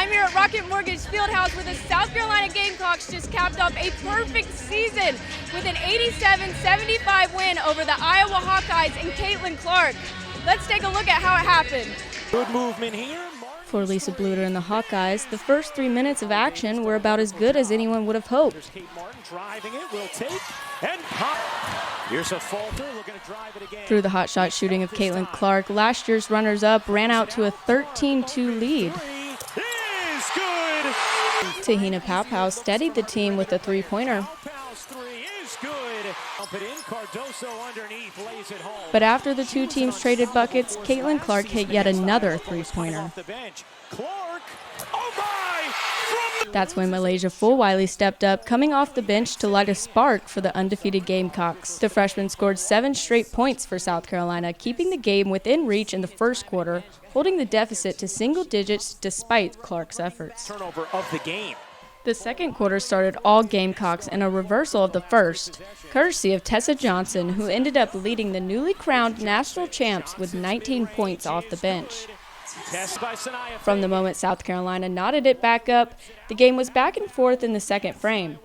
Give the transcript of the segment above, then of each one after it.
I'm here at Rocket Mortgage Fieldhouse where the South Carolina Gamecocks just capped off a perfect season with an 87-75 win over the Iowa Hawkeyes and Caitlin Clark. Let's take a look at how it happened. Good movement here. For Lisa Bluter and the Hawkeyes, the first 3 minutes of action were about as good as anyone would have hoped. Driving it, will take and pop. Here's a falter, looking to drive it again. Through the hot shot shooting of Caitlin Clark, last year's runners-up ran out to a 13-2 lead. Is good. Tahina Paopao steadied the team with a three-pointer. But after the two teams traded buckets, Caitlin Clark hit yet another three-pointer. That's when Malaysia Fulwiley stepped up, coming off the bench to light a spark for the undefeated Gamecocks. The freshman scored 7 straight points for South Carolina, keeping the game within reach in the first quarter, holding the deficit to single digits despite Clark's efforts. Turnover of the game. The second quarter started all Gamecocks in a reversal of the first, courtesy of Tessa Johnson, who ended up leading the newly crowned national champs with 19 points off the bench. From the moment South Carolina knotted it back up, the game was back and forth in the second frame.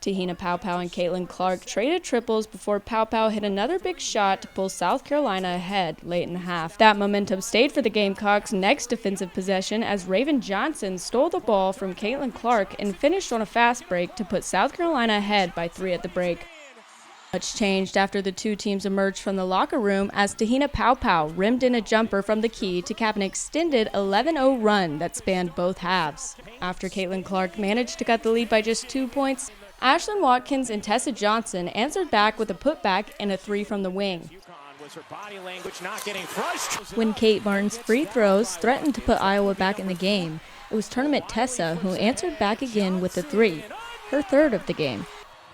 Tahina Paopao and Caitlin Clark traded triples before Paopao hit another big shot to pull South Carolina ahead late in the half. That momentum stayed for the Gamecocks' next defensive possession as Raven Johnson stole the ball from Caitlin Clark and finished on a fast break to put South Carolina ahead by 3 at the break. Much changed after the two teams emerged from the locker room as Tahina Paopao rimmed in a jumper from the key to cap an extended 11-0 run that spanned both halves. After Caitlin Clark managed to cut the lead by just 2 points, Ashlyn Watkins and Tessa Johnson answered back with a putback and a 3 from the wing. When Kate Martin's free throws threatened to put Iowa back in the game, it was tournament Tessa who answered back again with a 3, her third of the game.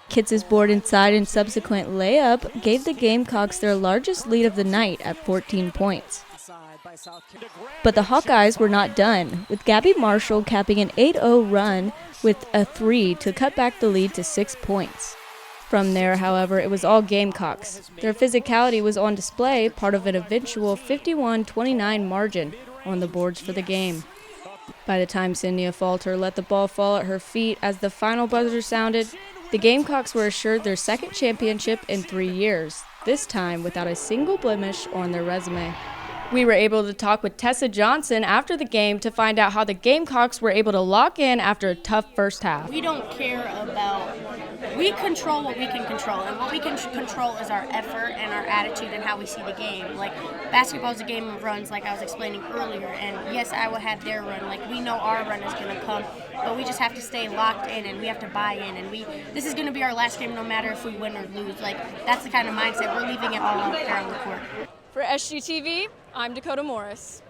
Kitts' board inside and subsequent layup gave the Gamecocks their largest lead of the night at 14 points. But the Hawkeyes were not done, with Gabby Marshall capping an 8-0 run with a 3 to cut back the lead to 6 points. From there, however, it was all Gamecocks. Their physicality was on display, part of an eventual 51-29 margin on the boards for the game. By the time Cynthia Falter let the ball fall at her feet as the final buzzer sounded, the Gamecocks were assured their second championship in 3 years, this time without a single blemish on their resume. We were able to talk with Tessa Johnson after the game to find out how the Gamecocks were able to lock in after a tough first half. We don't care about, we control what we can control, and what we can control is our effort and our attitude and how we see the game. Like, basketball is a game of runs, like I was explaining earlier, and yes, Iowa had their run. Like, we know our run is going to come, but we just have to stay locked in and we have to buy in, and this is going to be our last game no matter if we win or lose. Like, that's the kind of mindset. We're leaving it all out there on the court. For SGTV, I'm Dakota Morris.